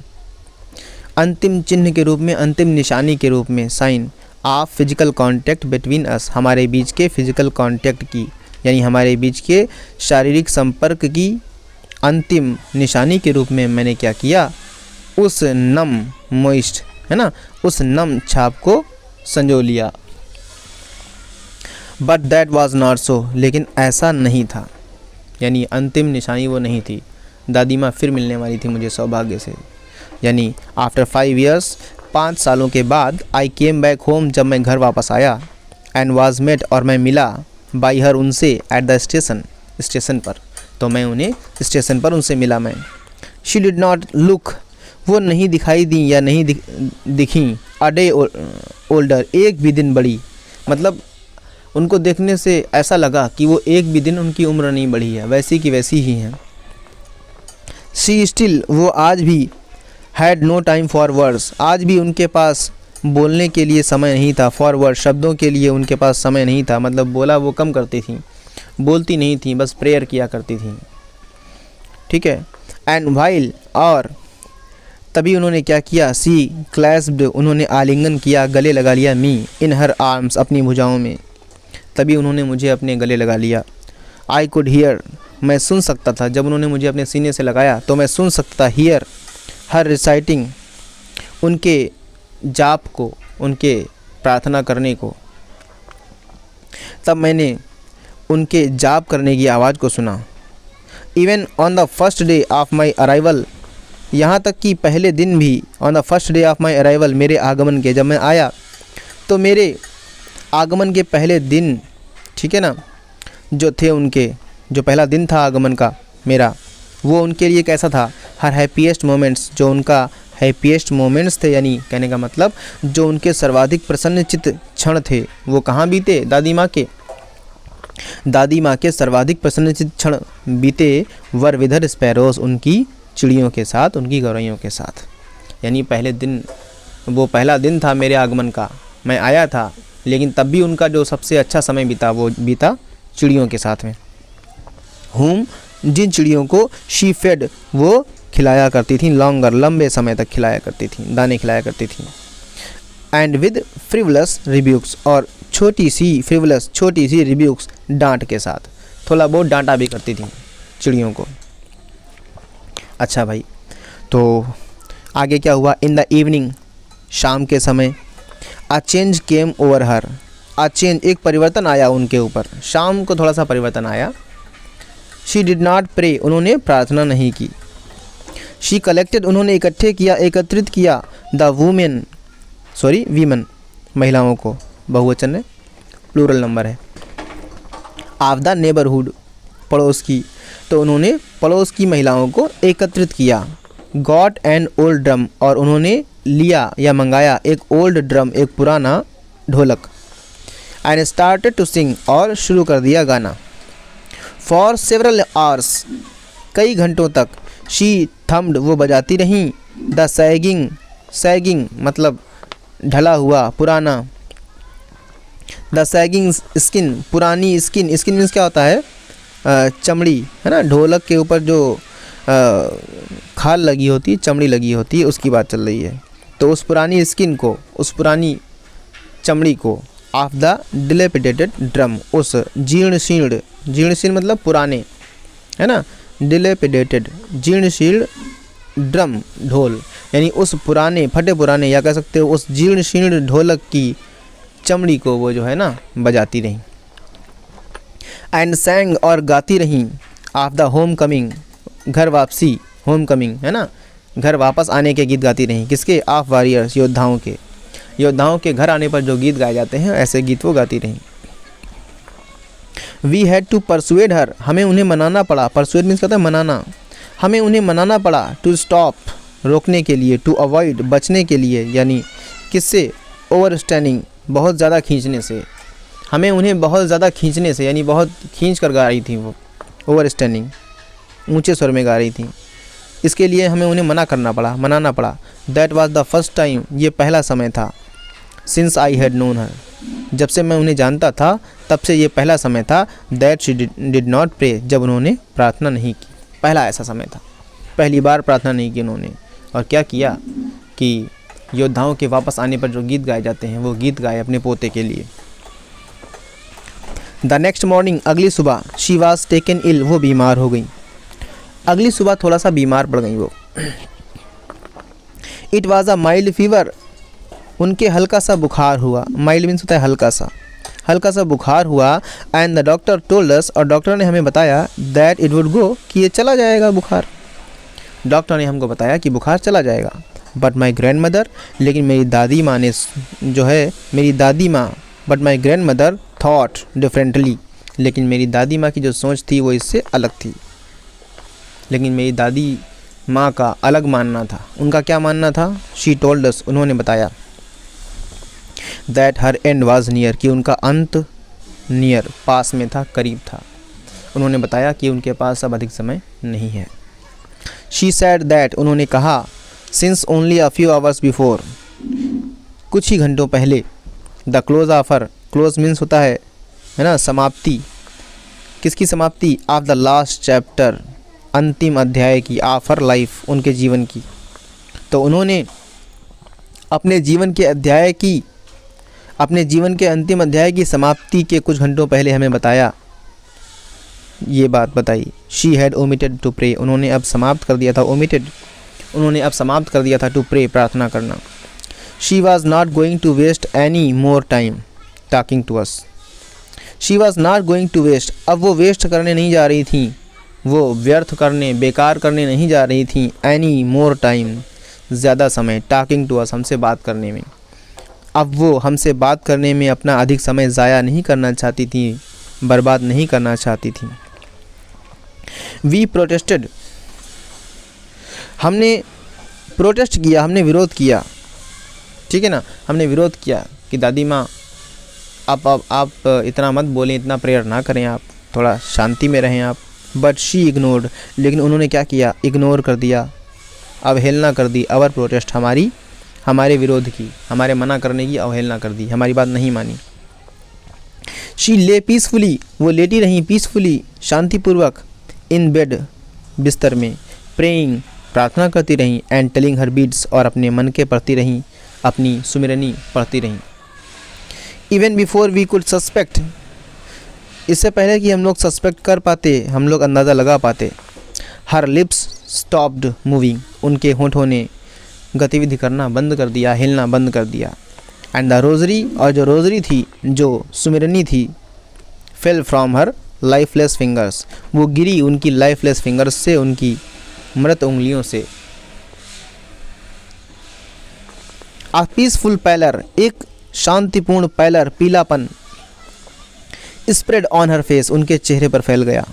[SPEAKER 1] अंतिम चिन्ह के रूप में, अंतिम निशानी के रूप में, sign of physical contact between us, हमारे बीच के फिजिकल कांटेक्ट की, यानी हमारे बीच के शारीरिक संपर्क की अंतिम निशानी के रूप में मैंने क्या किया, उस नम, मोइस्ट है ना, उस नम छाप को संजो लिया। But that was not so, लेकिन ऐसा नहीं था, यानी अंतिम निशानी वो नहीं थी। दादी माँ फिर मिलने वाली थी मुझे सौभाग्य से, यानी आफ्टर 5 ईयर्स, 5 सालों के बाद, आई केम बैक होम, जब मैं घर वापस आया, एंड वाज मेट, और मैं मिला, बाई हर, उनसे, एट द स्टेशन पर, तो मैं उन्हें स्टेशन पर उनसे मिला मैं। शी डिड नॉट लुक, वो नहीं दिखाई दी या नहीं दिखी, अ डे ओल्डर, एक भी दिन बड़ी, मतलब उनको देखने से ऐसा लगा कि वो एक भी दिन उनकी उम्र नहीं बढ़ी है, वैसी की वैसी ही हैं। शी स्टिल, वो आज भी, had no time for words, आज भी उनके पास बोलने के लिए समय नहीं था, फॉर वर्ड, शब्दों के लिए उनके पास समय नहीं था, मतलब बोला वो कम करती थी, बोलती नहीं थी, बस प्रेयर किया करती थी, ठीक है। एंड वाइल, और तभी उन्होंने क्या किया, सी क्लैस्प्ड, उन्होंने आलिंगन किया, गले लगा लिया, मी, इन हर आर्म्स, अपनी भुजाओं में, तभी उन्होंने मुझे अपने गले लगा लिया। आई कुड हियर, मैं सुन सकता था, जब उन्होंने मुझे अपने सीने से लगाया तो मैं सुन सकता था, हियर, हर रिसाइटिंग, उनके जाप को, उनके प्रार्थना करने को, तब मैंने उनके जाप करने की आवाज़ को सुना। Even on the first day of my arrival, यहाँ तक कि पहले दिन भी, on the first day of my arrival, मेरे आगमन के, जब मैं आया तो मेरे आगमन के पहले दिन, ठीक है ना, जो थे उनके, जो पहला दिन था आगमन का मेरा, वो उनके लिए कैसा था, हर हैप्पीएस्ट मोमेंट्स, जो उनका हैप्पीएस्ट मोमेंट्स थे, यानी कहने का मतलब जो उनके सर्वाधिक प्रसन्नचित्त क्षण थे, वो कहाँ बीते, दादी माँ के सर्वाधिक प्रसन्नचित्त क्षण बीते, वर विदर स्पैरोस, उनकी चिड़ियों के साथ, उनकी गौरैयों के साथ, यानी पहले दिन, वो पहला दिन था मेरे आगमन का, मैं आया था, लेकिन तब भी उनका जो सबसे अच्छा समय बीता, वो बीता चिड़ियों के साथ में। हुम, जिन चिड़ियों को, शी फेड, वो खिलाया करती थी, लॉन्गर, लंबे समय तक खिलाया करती थी, दाने खिलाया करती थी। एंड विद फ्रिवलस रिब्यूक्स, और छोटी सी फ्रिवलस, छोटी सी रिब्यूक्स, डांट के साथ, थोड़ा बहुत डांटा भी करती थी, चिड़ियों को। अच्छा भाई, तो आगे क्या हुआ? इन द इवनिंग, शाम के समय, a change came over her, a change, एक परिवर्तन आया उनके ऊपर, शाम को थोड़ा सा परिवर्तन आया। शी डिड नॉट प्रे, उन्होंने प्रार्थना नहीं की। शी कलेक्टेड, उन्होंने इकट्ठे किया, एकत्रित किया, द वीमेन, महिलाओं को, बहुवचन है, प्लूरल नंबर है। ऑफ द नेबरहुड, पड़ोस की, तो उन्होंने पड़ोस की महिलाओं को एकत्रित किया। गॉट एन ओल्ड ड्रम, और उन्होंने लिया या मंगाया एक ओल्ड ड्रम, एक पुराना ढोलक। एंड स्टार्टेड टू सिंग, और शुरू कर दिया गाना। फॉर सेवरल आवर्स, कई घंटों तक। शी थम्ड, वो बजाती रहीं। द सैगिंग मतलब ढला हुआ, पुराना। द सैगिंग स्किन, पुरानी स्किन, स्किन मीन्स क्या होता है? चमड़ी, है ना। ढोलक के ऊपर जो खाल लगी होती है, चमड़ी लगी होती है, उसकी बात चल रही है। तो उस पुरानी स्किन को, उस पुरानी चमड़ी को, ऑफ द डिलेपिडेटेड ड्रम, उस जीर्ण शीर्ण मतलब पुराने, है ना। डिलेपिडेटेड, जीर्ण शीर्ण ड्रम, ढोल, यानी उस पुराने, फटे पुराने, या कह सकते हो उस जीर्ण शीर्ण ढोलक की चमड़ी को वो जो है ना बजाती रहीं। एंड सैंग, और गाती रहीं, ऑफ द होम कमिंग, घर वापसी, होम कमिंग, है ना, घर वापस आने के गीत गाती रहीं। किसके? ऑफ वॉरियर्स, योद्धाओं के घर आने पर जो गीत गाए जाते हैं, ऐसे गीत वो गाती रहीं। वी हैड टू परसुएड हर, हमें उन्हें मनाना पड़ा। परसुएड मीन्स कहता है मनाना। हमें उन्हें मनाना पड़ा। टू स्टॉप, रोकने के लिए। टू अवॉइड, बचने के लिए, यानी किससे? ओवर स्टैंडिंग, बहुत ज़्यादा खींचने से। हमें उन्हें बहुत ज़्यादा खींचने से, यानी बहुत खींच कर गा रही थी वो, ओवर स्टैंडिंग, ऊँचे स्वर में गा रही थी। इसके लिए हमें उन्हें मनाना पड़ा। That was the first time, ये पहला समय था। सिंस आई हैड नोन हर, जब से मैं उन्हें जानता था तब से ये पहला समय था। That she did not pray, जब उन्होंने प्रार्थना नहीं की। पहला ऐसा समय था, पहली बार प्रार्थना नहीं की उन्होंने। और क्या किया कि योद्धाओं के वापस आने पर जो गीत गाए जाते हैं वो गीत गाए अपने पोते के लिए। द नेक्स्ट मॉर्निंग, अगली सुबह। शी वॉज टेकन इल, वो बीमार हो गई। अगली सुबह थोड़ा सा बीमार पड़ गई वो। It was a mild fever, उनके हल्का सा बुखार हुआ। माइल्ड मीन्स होता है हल्का सा बुखार हुआ। And the doctor told us, और डॉक्टर ने हमें बताया, दैट इट वुड गो, कि ये चला जाएगा बुखार। डॉक्टर ने हमको बताया कि बुखार चला जाएगा। बट माई ग्रैंड मदर, लेकिन मेरी दादी माँ ने जो है, मेरी दादी माँ, but my grand mother thought differently, लेकिन मेरी दादी माँ की जो सोच थी वो इससे अलग थी। लेकिन मेरी दादी माँ का अलग मानना था। उनका क्या मानना था? शी टोल्ड अस, उन्होंने बताया, that her and was near, कि उनका अंत नियर, पास में था, करीब था। उन्होंने बताया कि उनके पास अब अधिक समय नहीं है। शी सैड दैट, उन्होंने कहा, since only a few hours before, कुछ ही घंटों पहले। The close offer, close means होता है ना समाप्ति। किसकी समाप्ति? ऑफ द लास्ट चैप्टर, अंतिम अध्याय की। ऑफर लाइफ, उनके जीवन की। तो उन्होंने अपने जीवन के अंतिम अध्याय की समाप्ति के कुछ घंटों पहले हमें बताया, ये बात बताई। She had omitted to pray, उन्होंने अब समाप्त कर दिया था। ओमिटेड, उन्होंने अब समाप्त कर दिया था। टू प्रे, प्रार्थना करना। She was not going to waste any more time talking to us. She was not going to waste, अब वो वेस्ट करने नहीं जा रही थी, वो व्यर्थ करने, बेकार करने नहीं जा रही थी। एनी मोर टाइम, ज़्यादा समय। टॉकिंग टू अस, हमसे बात करने में। अब वो हमसे बात करने में अपना अधिक समय ज़ाया नहीं करना चाहती थी, बर्बाद नहीं करना चाहती थी। वी प्रोटेस्टेड, हमने प्रोटेस्ट किया, हमने विरोध किया, ठीक है ना। हमने विरोध किया कि दादी माँ आप इतना मत बोलें, इतना प्रेयर ना करें, आप थोड़ा शांति में रहें आप। बट शी इग्नोर्ड, लेकिन उन्होंने क्या किया? इग्नोर कर दिया, अवहेलना कर दी। अवर प्रोटेस्ट, हमारे विरोध की, हमारे मना करने की अवहेलना कर दी, हमारी बात नहीं मानी। शी ले पीसफुली, वो लेटी रहीं पीसफुली, शांतिपूर्वक। इन बेड, बिस्तर में। प्रेइंग, प्रार्थना करती रहीं। एंड टेलिंग हर बीड्स, और अपने मन के पढ़ती रहीं, अपनी सुमिरनी पढ़ती रहीं। Even before we could suspect, इससे पहले कि हम लोग सस्पेक्ट कर पाते, हम लोग अंदाज़ा लगा पाते, हर लिप्स स्टॉप्ड मूविंग, उनके होठों ने गतिविधि करना बंद कर दिया, हिलना बंद कर दिया। एंड द रोजरी, और जो रोजरी थी, जो सुमिरनी थी, fell from her lifeless fingers, वो गिरी उनकी लाइफलेस फिंगर्स से, उनकी मृत उंगलियों से। आ पीसफुल पैलर, एक शांतिपूर्ण पैलर, पीलापन, स्प्रेड ऑन हर फेस, उनके चेहरे पर फैल गया।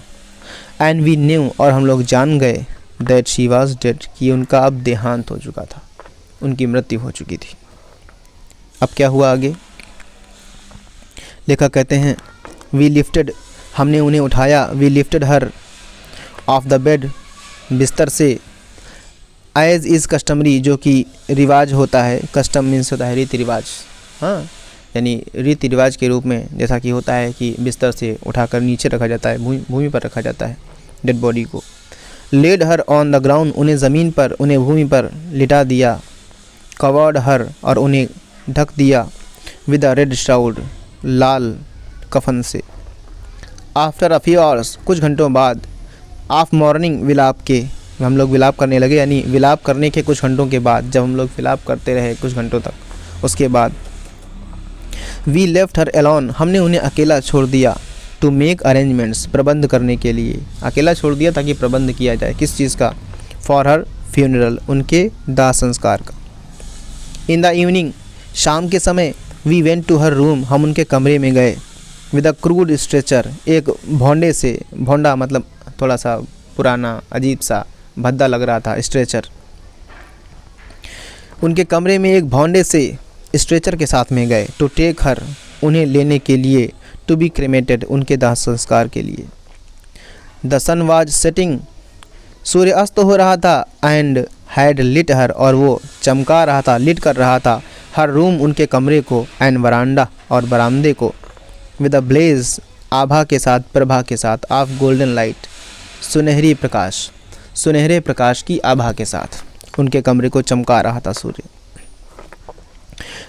[SPEAKER 1] एंड वी न्यू, और हम लोग जान गए, दैट शी वॉज डेड, कि उनका अब देहांत हो चुका था, उनकी मृत्यु हो चुकी थी। अब क्या हुआ आगे? लेखक कहते हैं, वी लिफ्टेड, हमने उन्हें उठाया, we lifted her off the bed, बिस्तर से, एज इज़ कस्टमरी, जो कि रिवाज होता है, कस्टम मीन्स होता है रीति रिवाज, हाँ, यानी रीति रिवाज के रूप में जैसा कि होता है कि बिस्तर से उठाकर नीचे रखा जाता है, भूमि पर रखा जाता है डेड बॉडी को। Laid her on the ground, उन्हें ज़मीन पर, उन्हें भूमि पर लिटा दिया। कवर्ड हर, और उन्हें ढक दिया, विद अ रेड श्राउड, लाल कफन से। आफ्टर अ फ्यू आवर्स, कुछ घंटों बाद, ऑफ मॉर्निंग, विलाप के, हम लोग विलाप करने लगे, यानी विलाप करने के कुछ घंटों के बाद, जब हम लोग विलाप करते रहे कुछ घंटों तक, उसके बाद वी लेफ्ट हर एलोन, हमने उन्हें अकेला छोड़ दिया। टू मेक अरेंजमेंट्स, प्रबंध करने के लिए अकेला छोड़ दिया ताकि प्रबंध किया जाए, किस चीज़ का? फॉर हर फ्यूनरल, उनके दाह संस्कार का। इन द इवनिंग, शाम के समय, we went to her room, हम उनके कमरे में गए। विद अ क्रूड स्ट्रेचर, एक भोंडे से, भोंडा मतलब थोड़ा सा पुराना, अजीब सा, भद्दा लग रहा था, स्ट्रेचर। उनके कमरे में एक भोंडे से स्ट्रेचर के साथ में गए। टू टेक हर, उन्हें लेने के लिए। टू बी क्रेमेटेड, उनके दाह संस्कार के लिए। द सन वाज सेटिंग, सूर्य अस्त हो रहा था। एंड हैड लिट हर, और वो चमका रहा था, लिट कर रहा था हर रूम, उनके कमरे को। एंड वरांडा, और बरामदे को। विद अ ब्लेज, आभा के साथ, प्रभा के साथ। ऑफ गोल्डन लाइट, सुनहरी प्रकाश, सुनहरे प्रकाश की आभा के साथ उनके कमरे को चमका रहा था सूर्य।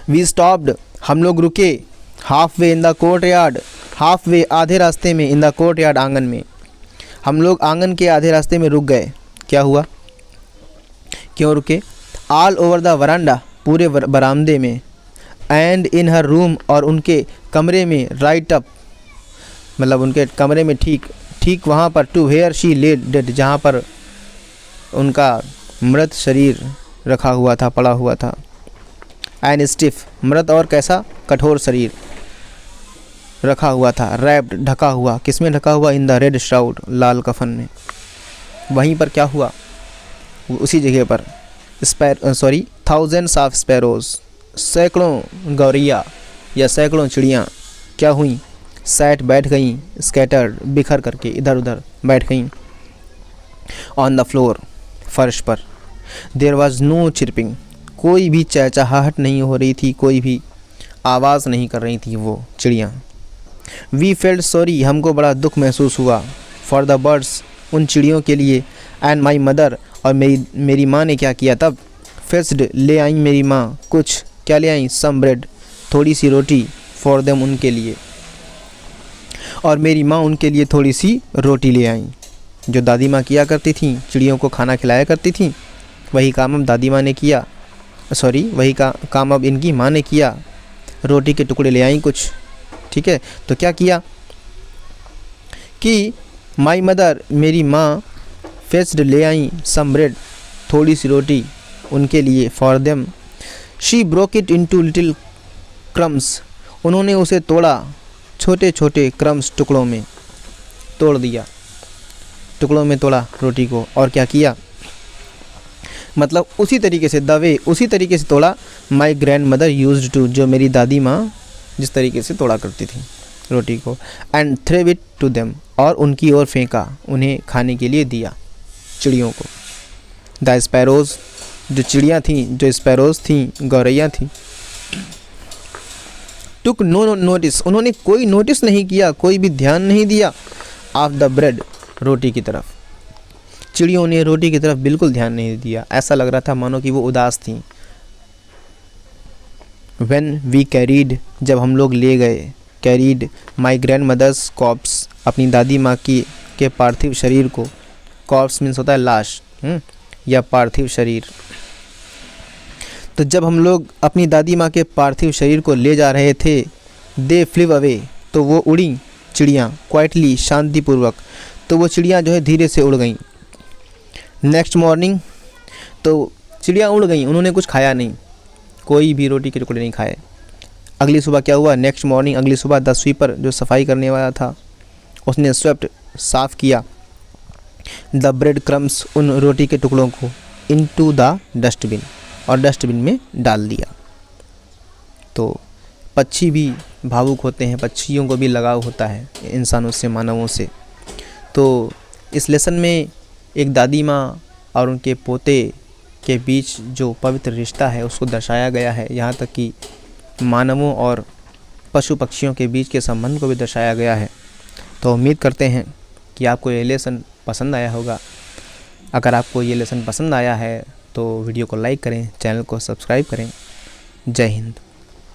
[SPEAKER 1] वी स्टॉप्ड, हम लोग रुके। Half way in the court yard, half way, आधे रास्ते में। इन द कोर्ट यार्ड, आंगन में। हम लोग आंगन के आधे रास्ते में रुक गए। क्या हुआ, क्यों रुके? ऑल ओवर द वरांडा, पूरे बरामदे में। एंड इन हर रूम, और उनके कमरे में। राइट अप, मतलब उनके कमरे में ठीक वहाँ पर। To where she laid dead, जहाँ पर उनका मृत शरीर रखा हुआ था, पड़ा हुआ था। एंड स्टिफ, मृत और कैसा? कठोर शरीर रखा हुआ था। रैप्ड, ढका हुआ, किसमें ढका हुआ? इन द रेड श्राउड, लाल कफन में। वहीं पर क्या हुआ? उसी जगह पर थाउजेंड्स ऑफ स्पैरोज, सैकड़ों गौरैया या सैकड़ों चिड़ियाँ क्या हुई? सैट, बैठ गईं। स्कैटर्ड, बिखर करके इधर उधर बैठ गईं। ऑन द फ्लोर, फर्श पर। देयर वॉज नो चिरपिंग, कोई भी चहचहाहट नहीं हो रही थी, कोई भी आवाज़ नहीं कर रही थी वो चिड़ियाँ। वी फेल्ट सॉरी, हमको बड़ा दुख महसूस हुआ। फॉर द बर्ड्स, उन चिड़ियों के लिए। एंड माई मदर, और मेरी माँ ने क्या किया तब? फेस्ड, ले आई मेरी माँ कुछ। क्या ले आई? सम ब्रेड, थोड़ी सी रोटी। फॉर देम, उनके लिए। और मेरी माँ उनके लिए थोड़ी सी रोटी ले आई। जो दादी माँ किया करती थी, चिड़ियों को खाना खिलाया करती थी, वही काम अब दादी माँ ने किया, वही काम अब इनकी माँ ने किया। रोटी के टुकड़े ले आई कुछ, ठीक है। तो क्या किया कि माई मदर, मेरी माँ, फेस्ड, ले आई सम ब्रेड, थोड़ी सी रोटी उनके लिए। For them, she broke it into little crumbs, उन्होंने उसे तोड़ा छोटे छोटे क्रम्स, टुकड़ों में तोड़ दिया, टुकड़ों में तोड़ा रोटी को। और क्या किया? मतलब उसी तरीके से दवे, उसी तरीके से तोड़ा। My grandmother used to, जो मेरी दादी माँ जिस तरीके से तोड़ा करती थी रोटी को। एंड थ्रेव इट टू देम, और उनकी ओर फेंका, उन्हें खाने के लिए दिया, चिड़ियों को। द स्पैरोज, जो चिड़ियाँ थीं, जो स्पैरोज थीं, गौरैया थीं। टुक नो नोटिस, उन्होंने कोई नोटिस नहीं किया, कोई भी ध्यान नहीं दिया। ऑफ द ब्रेड, रोटी की तरफ। चिड़ियों ने रोटी की तरफ बिल्कुल ध्यान नहीं दिया, ऐसा लग रहा था मानो कि वो उदास थीं। When we carried, जब हम लोग ले गए। Carried my grandmother's corpse, अपनी दादी माँ की के पार्थिव शरीर को, कॉर्प्स मीन्स होता है लाश या पार्थिव शरीर। तो जब हम लोग अपनी दादी माँ के पार्थिव शरीर को ले जा रहे थे, दे फ्लिव अवे, तो वो उड़ी चिड़ियाँ, क्वाइटली शांतिपूर्वक, तो वो चिड़ियाँ जो है धीरे से उड़ गईं। नेक्स्ट मॉर्निंग, तो चिड़ियाँ उड़ गईं, उन्होंने कुछ खाया नहीं, कोई भी रोटी के टुकड़े नहीं खाए। अगली सुबह क्या हुआ, नेक्स्ट मॉर्निंग अगली सुबह द स्वीपर जो सफाई करने वाला था उसने स्वेप्ट साफ़ किया द ब्रेड क्रम्स, उन रोटी के टुकड़ों को, इनटू द डस्टबिन, और डस्टबिन में डाल दिया। तो पक्षी भी भावुक होते हैं, पक्षियों को भी लगाव होता है इंसानों से, मानवों से। तो इस लेसन में एक दादी माँ और उनके पोते के बीच जो पवित्र रिश्ता है उसको दर्शाया गया है। यहाँ तक कि मानवों और पशु पक्षियों के बीच के संबंध को भी दर्शाया गया है। तो उम्मीद करते हैं कि आपको ये लेसन पसंद आया होगा। अगर आपको ये लेसन पसंद आया है तो वीडियो को लाइक करें, चैनल को सब्सक्राइब करें। जय हिंद।